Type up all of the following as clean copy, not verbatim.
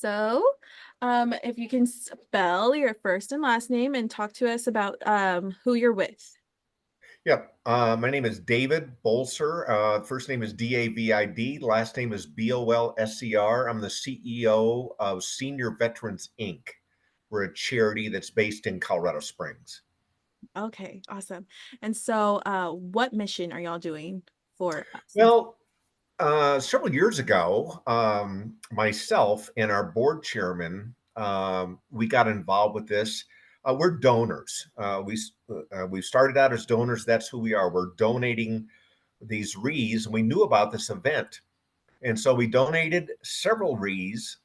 If you can spell your first and last name and talk to us about who you're with. Yeah, my name is David Bolser. First name is David. Last name is Bolser. I'm the CEO of Senior Veterans Inc. We're a charity that's based in Colorado Springs. Okay, awesome. What mission are y'all doing for us? Well, several years ago, myself and our board chairman, we got involved with this. We're donors. We started out as donors. That's who we are. We're donating these wreaths, and we knew about this event. And so we donated several wreaths.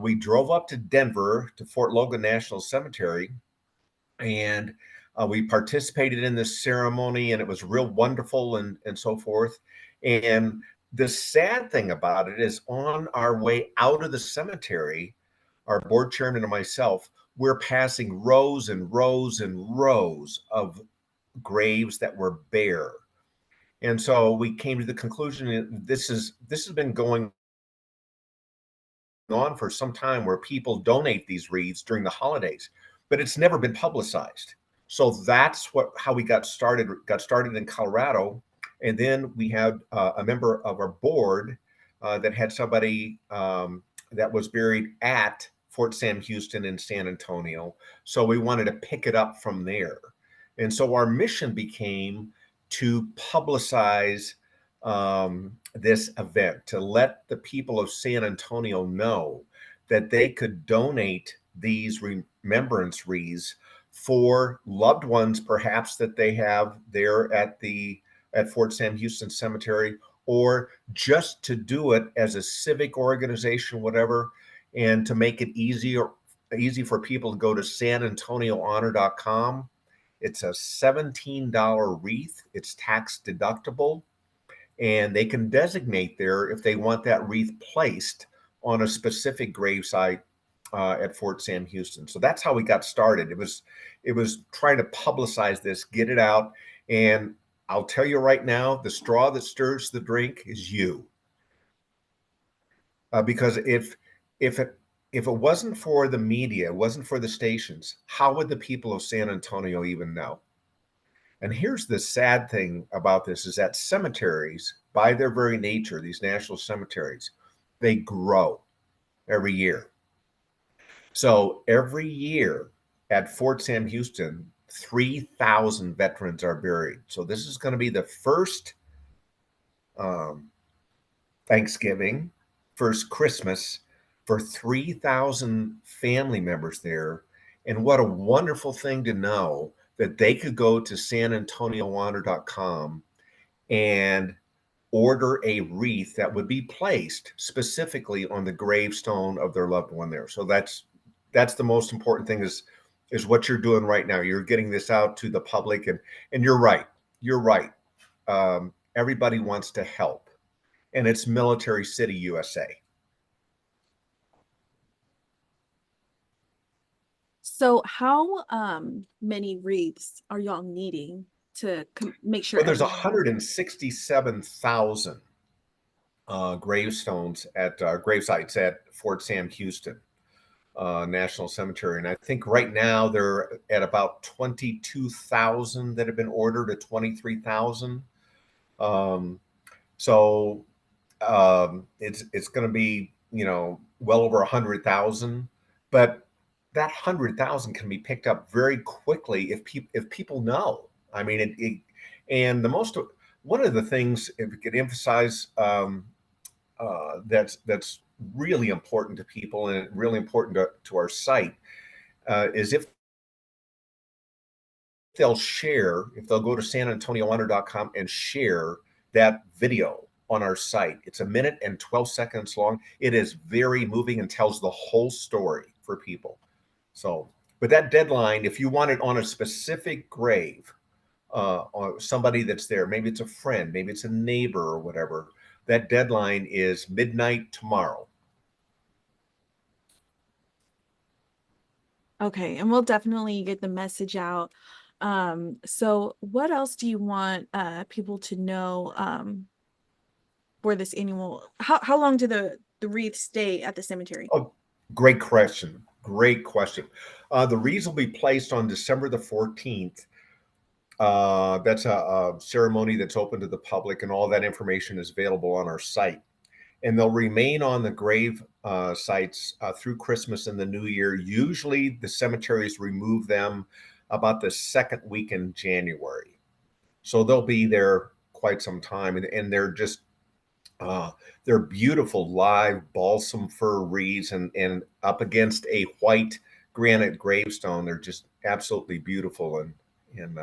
We drove up to Denver to Fort Logan National Cemetery, and we participated in this ceremony, and it was real wonderful and so forth. And the sad thing about it is, on our way out of the cemetery, our board chairman and myself, we're passing rows and rows and rows of graves that were bare. And so we came to the conclusion that this has been going on for some time, where people donate these wreaths during the holidays, but it's never been publicized. So that's how we got started in Colorado. And then we had a member of our board that had somebody that was buried at Fort Sam Houston in San Antonio. So we wanted to pick it up from there. And so our mission became to publicize this event, to let the people of San Antonio know that they could donate these remembrance wreaths for loved ones, perhaps that they have there at Fort Sam Houston Cemetery, or just to do it as a civic organization, whatever, and to make it easy for people to go to sanantoniohonor.com. It's a $17 wreath. It's tax deductible, and they can designate there if they want that wreath placed on a specific gravesite at Fort Sam Houston. So that's how we got started. It was trying to publicize this, get it out, and I'll tell you right now, the straw that stirs the drink is you. Because if it if it wasn't for the media, it wasn't for the stations, how would the people of San Antonio even know? And here's the sad thing about this is that cemeteries, by their very nature, these national cemeteries, they grow every year. So every year at Fort Sam Houston, 3,000 veterans are buried. So this is going to be the first um, Thanksgiving, first Christmas for 3,000 family members there. And what a wonderful thing to know that they could go to sanantoniohonor.com and order a wreath that would be placed specifically on the gravestone of their loved one there. So that's the most important thing is what you're doing right now. You're getting this out to the public, and you're right. You're right. Everybody wants to help, and it's Military City, USA. So how many wreaths are y'all needing to make sure Well, there's everyone has it? 167,000 gravestones at gravesites at Fort Sam Houston National Cemetery, and I think right now they're at about 22,000 that have been ordered, at 23,000. Um, so it's going to be, well over 100,000, but that 100,000 can be picked up very quickly if people know. I mean, and one of the things, if we could emphasize, that's really important to people and really important to our site, is if they'll go to sanantoniohonor.com and share that video on our site. It's a minute and 12 seconds long. It is very moving and tells the whole story for people. So, but that deadline, if you want it on a specific grave, or somebody that's there, maybe it's a friend, maybe it's a neighbor or whatever, that deadline is midnight tomorrow. Okay, and we'll definitely get the message out. So what else do you want people to know for this annual how long do the wreaths stay at the cemetery? Great question. Great question. The wreaths will be placed on December the 14th. That's a ceremony that's open to the public, and all that information is available on our site. And they'll remain on the grave sites through Christmas and the New Year. Usually, the cemeteries remove them about the second week in January. So they'll be there quite some time, and uh, they're beautiful live balsam fir wreaths, and up against a white granite gravestone. They're just absolutely beautiful, and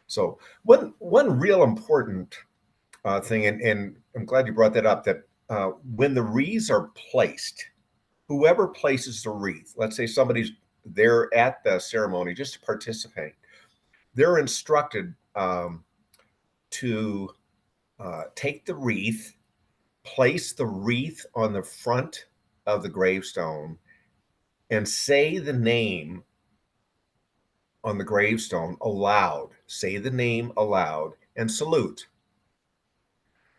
so one real important thing, and I'm glad you brought that up. That when the wreaths are placed, whoever places the wreath, let's say somebody's there at the ceremony just to participate, they're instructed to take the wreath, place the wreath on the front of the gravestone, and say the name on the gravestone aloud. Say the name aloud and salute.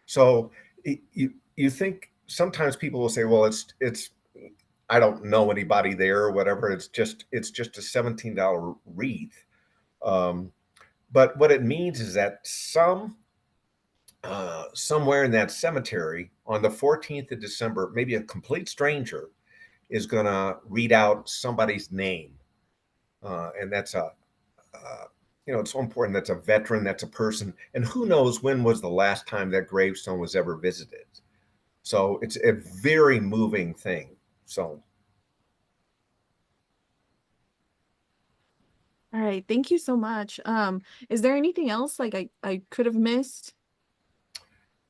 So you think sometimes people will say, well, it's I don't know anybody there or whatever. It's just a $17 wreath. Um, but what it means is that somewhere in that cemetery on the 14th of December, maybe a complete stranger is going to read out somebody's name, and that's it's so important. That's a veteran. That's a person, and who knows when was the last time that gravestone was ever visited. So it's a very moving thing. So All right, thank you so much. Is there anything else like I could have missed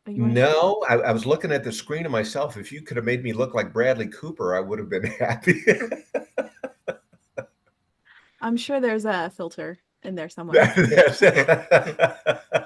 that you want to share? no, I was looking at the screen of myself. If you could have made me look like Bradley Cooper, I would have been happy. I'm sure there's a filter in there somewhere. That's it.